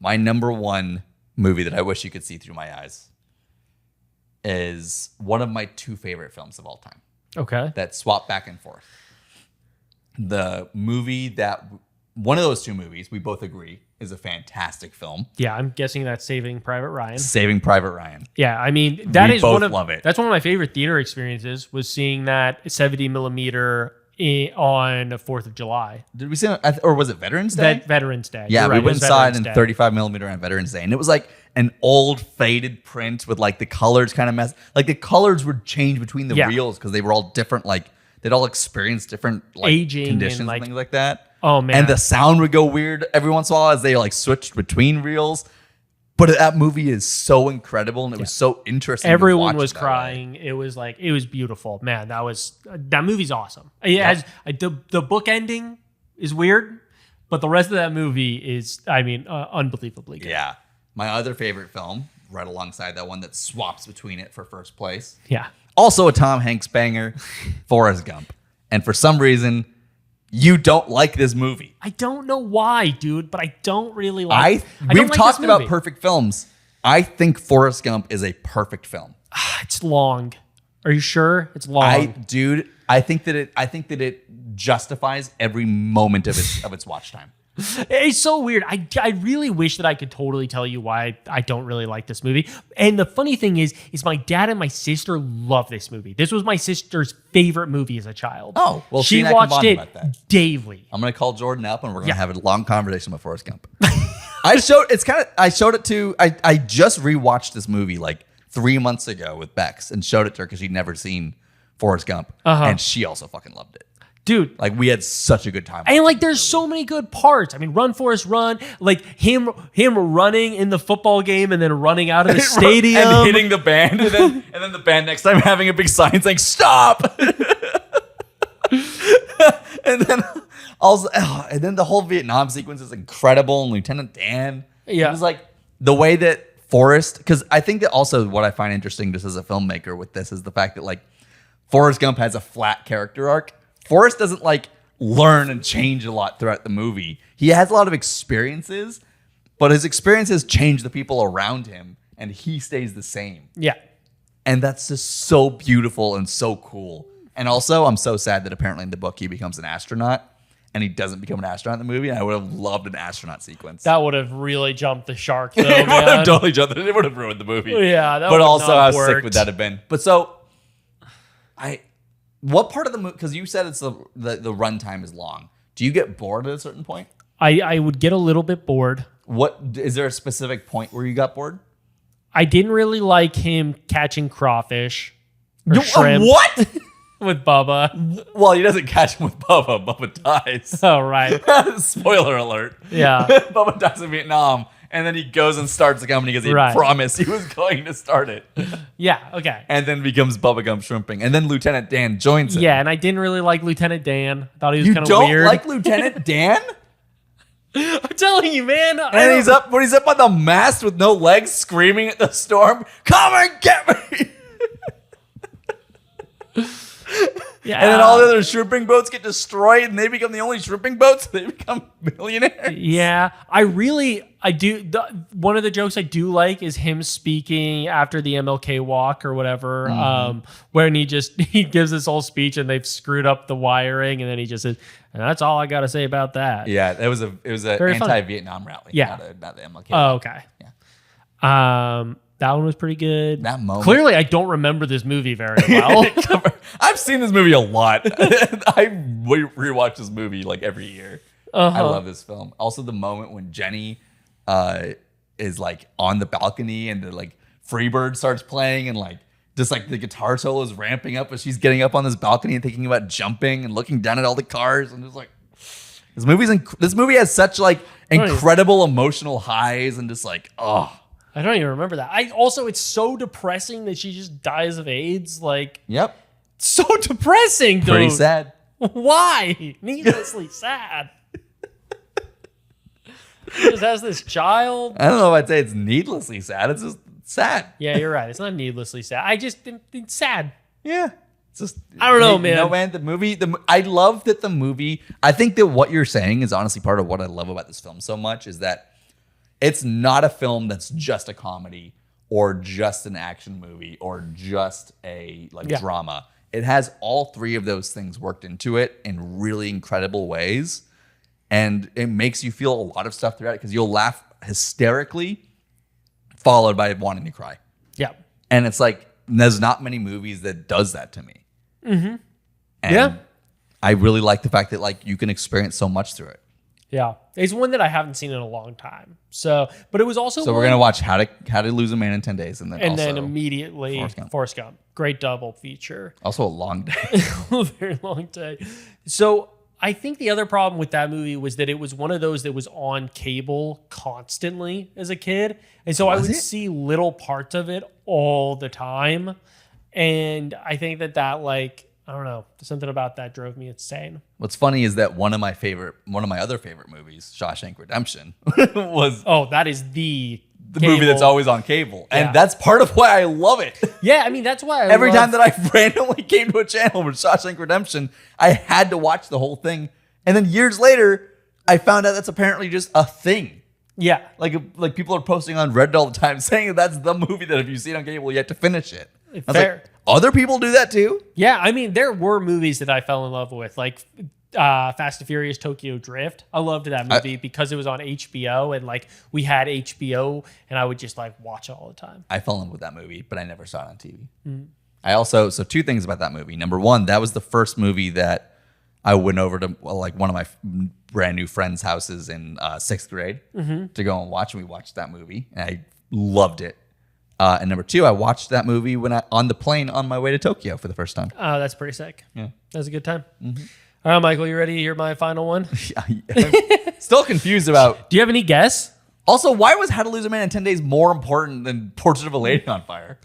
My number one movie that I wish you could see through my eyes is one of my 2 favorite films of all time Okay. that swap back and forth. The movie that one of those 2 movies we both agree is a fantastic film. Yeah, I'm guessing that's Saving Private Ryan. Saving Private Ryan. Yeah, I mean that We is both one of love it. That's one of my favorite theater experiences was seeing that 70 millimeter on the 4th of July. Did we see it, or was it Veterans Day? Veterans Day. Yeah, You're we right, went it was and saw it Veterans in Day. 35 millimeter on Veterans Day, and it was like an old faded print with like the colors kind of mess. Like the colors would change between the Yeah. reels because they were all different. Like they'd all experience different like Aging conditions and, and like- things like that. Oh, man. And the sound would go weird every once in a while as they like switched between reels. But that movie is so incredible and it was so interesting. Everyone to watch was it that crying. way. It was beautiful. Man, that movie's awesome. It has the book ending is weird, but the rest of that movie is, unbelievably good. Yeah. My other favorite film, right alongside that one that swaps between it for first place. Yeah. Also a Tom Hanks banger, Forrest Gump. And for some reason, you don't like this movie. I don't know why, dude, but I don't really like I don't We've like talked this about movie. perfect films. I think Forrest Gump is a perfect film. It's long. Are you sure? It's long. I think that it justifies every moment of its watch time. It's so weird. I really wish that I could totally tell you why I don't really like this movie. And the funny thing is my dad and my sister love this movie. This was my sister's favorite movie as a child. Oh, well, she and I can watched bond it about that. daily. I'm gonna call Jordan up and we're gonna have a long conversation about Forrest Gump. I showed it to I just rewatched this movie like 3 months ago with Bex and showed it to her because she'd never seen Forrest Gump. And she also fucking loved it. Dude, Like we had such a good time. and like there's so many good parts. I mean, Run Forrest Run, like him running in the football game and then running out of the stadium and hitting the band, and then the band next time having a big sign saying "Stop!" and then also, and then the whole Vietnam sequence is incredible. And Lieutenant Dan, Yeah. it was like the way that Forrest. Because I think that also what I find interesting just as a filmmaker with this is the fact that like Forrest Gump has a flat character arc. Forrest doesn't like learn and change a lot throughout the movie. He has a lot of experiences, but his experiences change the people around him, and he stays the same. Yeah. And that's just so beautiful and so cool. And also, I'm so sad that apparently in the book he becomes an astronaut, and he doesn't become an astronaut in the movie. And I would have loved an astronaut sequence. That would have really jumped the shark, though, It would man. have totally jumped it. It would have ruined the movie. Yeah, that but would also, not how have sick worked. would that have been? But so, what part of the movie? Because you said it's the runtime is long. Do you get bored at a certain point? I would get a little bit bored. What is there a specific point where you got bored? I didn't really like him catching crawfish or shrimp What? with Bubba. Well, he doesn't catch him with Bubba. Bubba dies. Oh, right. Spoiler alert. Yeah. Bubba dies in Vietnam, and then he goes and starts the company because he Right. promised he was going to start it, Yeah, okay. and then becomes Bubba Gump Shrimping, and then Lieutenant Dan joins him. Yeah, and I didn't really like Lieutenant Dan. Thought he was You kind of don't weird. like Lieutenant Dan? I'm telling you, man. And he's up when he's up on the mast with no legs, screaming at the storm, "Come and get me!" Yeah. And then all the other shrimping boats get destroyed, and they become the only shrimping boats. They become millionaires. Yeah, I do. One of the jokes I do like is him speaking after the MLK walk or whatever, when he gives this whole speech and they've screwed up the wiring, and then he just says, "And that's all I got to say about that." Yeah, it was an Very funny. anti-Vietnam rally. Yeah. not the MLK. Oh, okay. Yeah. That one was pretty good. That moment. Clearly, I don't remember this movie very well. I've seen this movie a lot. I rewatch this movie like every year. I love this film. Also, the moment when Jenny is like on the balcony and the like Freebird starts playing and like just like the guitar solo is ramping up as she's getting up on this balcony and thinking about jumping and looking down at all the cars and just like this movie has such like incredible emotional highs and just like I don't even remember that. It's so depressing that she just dies of AIDS. Like, yep, so depressing, dude. pretty sad. Why? Needlessly sad. She just has this child. I don't know if I'd say it's needlessly sad. It's just sad. Yeah, you're right. It's not needlessly sad. It's sad. Yeah, It's just, I don't know, man. No, man. I love that the movie. I think that what you're saying is honestly part of what I love about this film so much is that it's not a film that's just a comedy or just an action movie or just a drama. It has all three of those things worked into it in really incredible ways. And it makes you feel a lot of stuff throughout it because you'll laugh hysterically, followed by wanting to cry. Yeah. And it's like, there's not many movies that does that to me. Mm-hmm. And I really like the fact that like you can experience so much through it. Yeah. It's one that I haven't seen in a long time. So, but it was also we're gonna watch How to Lose a Man in 10 Days, and then immediately Forrest Gump. Great double feature. Also a long day. A very long day. So I think the other problem with that movie was that it was one of those that was on cable constantly as a kid. And so I would see little parts of it all the time. And I think that like, I don't know, something about that drove me insane. What's funny is that one of my other favorite movies, Shawshank Redemption, was that is the movie that's always on cable. And that's part of why I love it. Yeah, I mean, that's why every time that I randomly came to a channel with Shawshank Redemption, I had to watch the whole thing. And then years later, I found out that's apparently just a thing. Yeah. Like people are posting on Reddit all the time saying that's the movie that if you see it on cable, you have to finish it. Fair. Like, other people do that too? Yeah, I mean, there were movies that I fell in love with, like Fast and Furious Tokyo Drift. I loved that movie because it was on HBO, and like we had HBO, and I would just like watch it all the time. I fell in love with that movie, but I never saw it on TV. Mm-hmm. So two things about that movie. Number one, that was the first movie that I went over to like one of my brand new friends' houses in sixth grade to go and watch, and we watched that movie, and I loved it. And number two, I watched that movie on the plane on my way to Tokyo for the first time. Oh, that's pretty sick. Yeah. That was a good time. Mm-hmm. All right, Michael, you ready to hear my final one? I'm still confused about... Do you have any guess? Also, why was How to Lose a Man in 10 Days more important than Portrait of a Lady on Fire?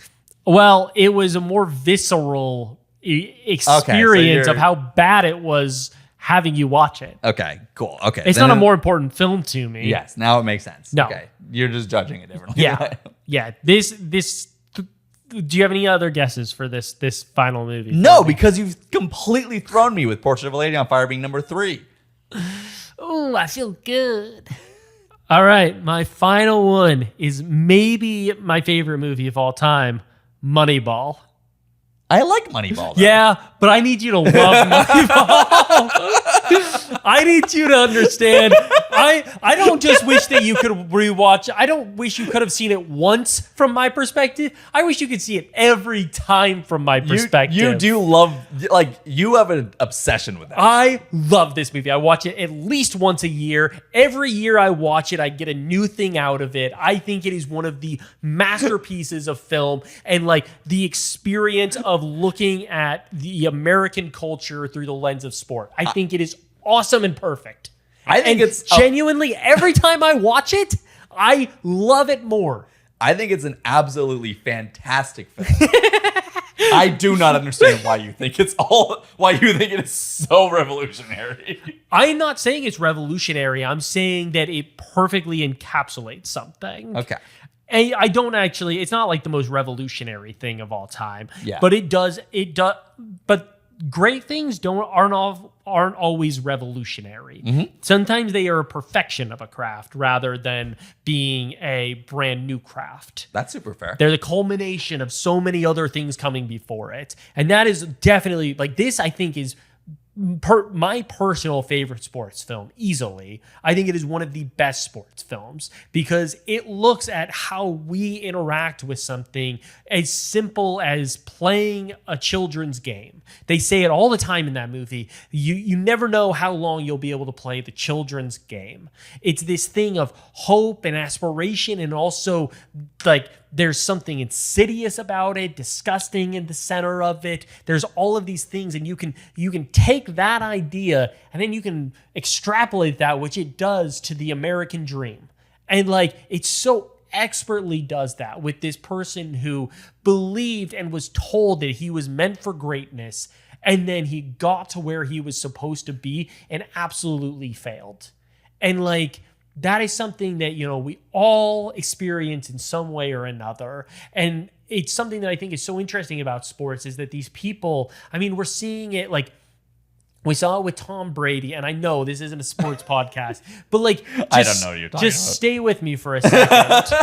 Well, it was a more visceral experience of how bad it was having you watch it. Okay, cool. Okay. It's not a more important film to me. Yes, now it makes sense. No. Okay. You're just judging it differently. Yeah. Yeah. Do you have any other guesses for this final movie? No, because you've completely thrown me with Portrait of a Lady on Fire being number 3. Oh, I feel good. All right. My final one is maybe my favorite movie of all time, Moneyball. I like Moneyball, though. Yeah, but I need you to love Moneyball. I need you to understand. I don't just wish that you could rewatch. I don't wish you could have seen it once from my perspective. I wish you could see it every time from my perspective. You do love, like, you have an obsession with that. I love this movie. I watch it at least once a year. Every year I watch it, I get a new thing out of it. I think it is one of the masterpieces of film, and like the experience of looking at the American culture through the lens of sport. I think it is awesome and perfect. I think it's genuinely every time I watch it, I love it more. I think it's an absolutely fantastic film. I do not understand why you think it is so revolutionary. I'm not saying it's revolutionary. I'm saying that it perfectly encapsulates something. Okay. And I don't actually, it's not like the most revolutionary thing of all time. Yeah. But it does, but great things aren't always revolutionary. Mm-hmm. Sometimes they are a perfection of a craft rather than being a brand new craft. That's super fair. They're the culmination of so many other things coming before it. And that is definitely, like, this I think is my personal favorite sports film, easily. I think it is one of the best sports films because it looks at how we interact with something as simple as playing a children's game. They say it all the time in that movie. You never know how long you'll be able to play the children's game. It's this thing of hope and aspiration, and also like there's something insidious about it, disgusting in the center of it. There's all of these things, and you can take that idea and then you can extrapolate that, which it does, to the American dream. And like, it so expertly does that with this person who believed and was told that he was meant for greatness, and then he got to where he was supposed to be and absolutely failed. And like, that is something that, we all experience in some way or another. And it's something that I think is so interesting about sports is that these people, we're seeing it like, we saw it with Tom Brady, and I know this isn't a sports podcast, but like, I don't know what you're talking about. Stay with me for a second.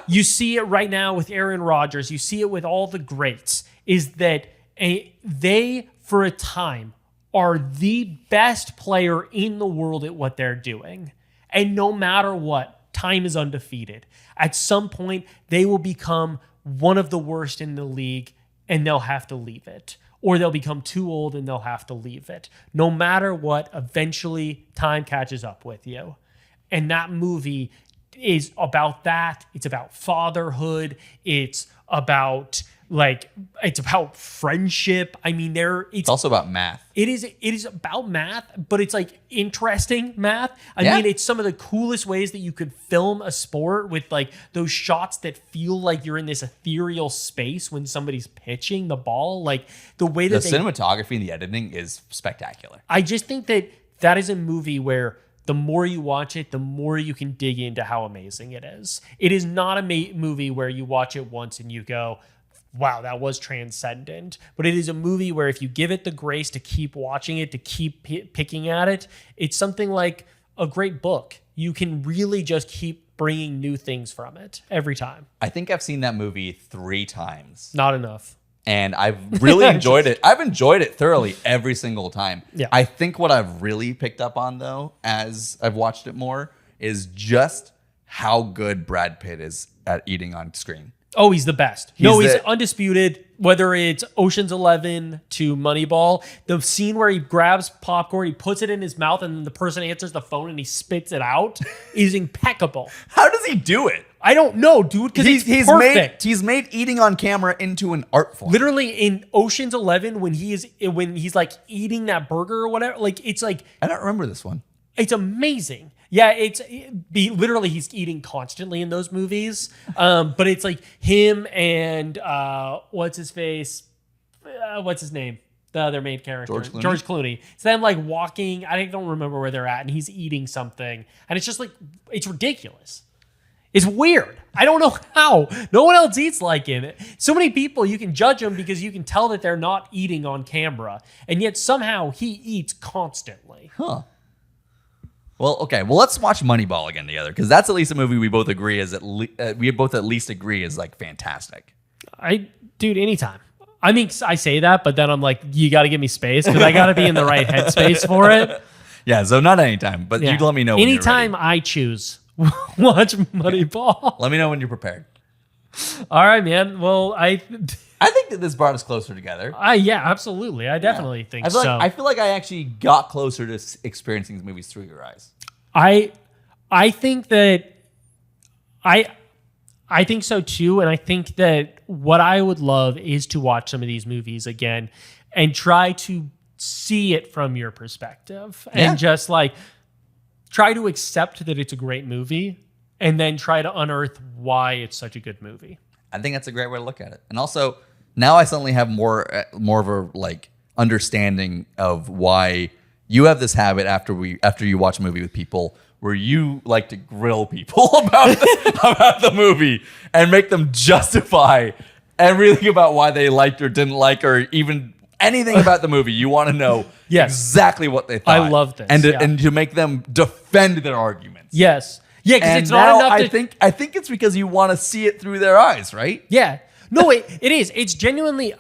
You see it right now with Aaron Rodgers. You see it with all the greats, is that they, for a time, are the best player in the world at what they're doing. And no matter what, time is undefeated. At some point, they will become one of the worst in the league, and they'll have to leave it. Or they'll become too old and they'll have to leave it. No matter what, eventually time catches up with you. And that movie is about that. It's about fatherhood. It's about friendship. It's also about math. It is about math, but it's like interesting math. It's some of the coolest ways that you could film a sport with like those shots that feel like you're in this ethereal space when somebody's pitching the ball. Like the way that the cinematography and the editing is spectacular. I just think that is a movie where the more you watch it, the more you can dig into how amazing it is. It is not a movie where you watch it once and you go, wow, that was transcendent. But it is a movie where if you give it the grace to keep watching it, to keep picking at it, it's something like a great book. You can really just keep bringing new things from it every time. I think I've seen that movie 3 times. Not enough. And I've really enjoyed it. I've enjoyed it thoroughly every single time. Yeah. I think what I've really picked up on, though, as I've watched it more, is just how good Brad Pitt is at eating on screen. Oh, he's the best. He's undisputed. Whether it's Ocean's 11 to Moneyball, the scene where he grabs popcorn, he puts it in his mouth, and the person answers the phone and he spits it out is impeccable. How does he do it? I don't know, dude, because he's perfect. He's made eating on camera into an art form. Literally in Ocean's 11, when he's like eating that burger or whatever, like it's like I don't remember this one. It's amazing. Yeah, literally he's eating constantly in those movies. But it's like him and what's his face? What's his name? The other main character, George Clooney. It's them like walking. I don't remember where they're at, and he's eating something, and it's just like it's ridiculous. It's weird. I don't know how. No one else eats like him. So many people, you can judge them because you can tell that they're not eating on camera, and yet somehow he eats constantly. Huh. Well, okay. Well, let's watch Moneyball again together because that's at least a movie we both agree is at least agree is like fantastic. Dude, anytime. I say that, but then I'm like, you got to give me space because I got to be in the right headspace for it. Yeah, so not anytime, but you let me know. Anytime I choose, watch Moneyball. Let me know when you're prepared. All right, man. Well, I think that this brought us closer together. Yeah, absolutely. I definitely think so. I feel like I actually got closer to experiencing these movies through your eyes. I think that I think so too, and I think that what I would love is to watch some of these movies again and try to see it from your perspective and just like try to accept that it's a great movie and then try to unearth why it's such a good movie. I think that's a great way to look at it. And also, now I suddenly have more of a like understanding of why you have this habit after you watch a movie with people where you like to grill people about the movie and make them justify everything about why they liked or didn't like or even anything about the movie. You want to know exactly what they thought. I love this. And to make them defend their arguments. Yes. Yeah, because it's not enough to... I think it's because you want to see it through their eyes, right? Yeah. No, it is. It's genuinely...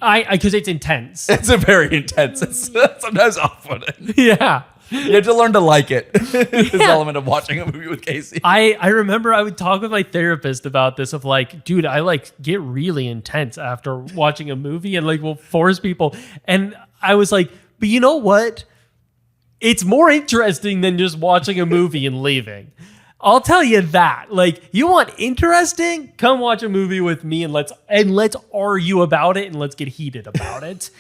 because it's intense. It's a very intense. It's sometimes off-putting. Yeah. You have to learn to like it. This element of watching a movie with Casey. I remember I would talk with my therapist about this of like, dude, I like get really intense after watching a movie and like will force people. And I was like, but you know what? It's more interesting than just watching a movie and leaving. I'll tell you that. Like, you want interesting? Come watch a movie with me and let's argue about it and let's get heated about it.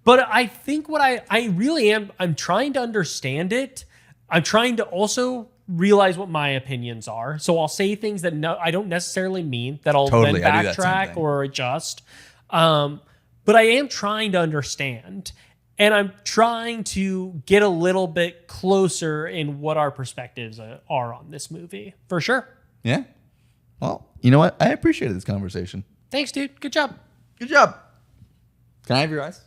But I think what I really am, I'm trying to understand it. I'm trying to also realize what my opinions are. So I'll say things that I don't necessarily mean, that I'll then backtrack or adjust. But I am trying to understand. And I'm trying to get a little bit closer in what our perspectives are on this movie. For sure. Yeah. Well, you know what? I appreciated this conversation. Thanks, dude. Good job. Good job. Can I have your eyes?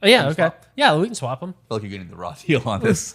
Oh, yeah, okay. Swap? Yeah, we can swap them. I feel like you're getting the raw deal on this.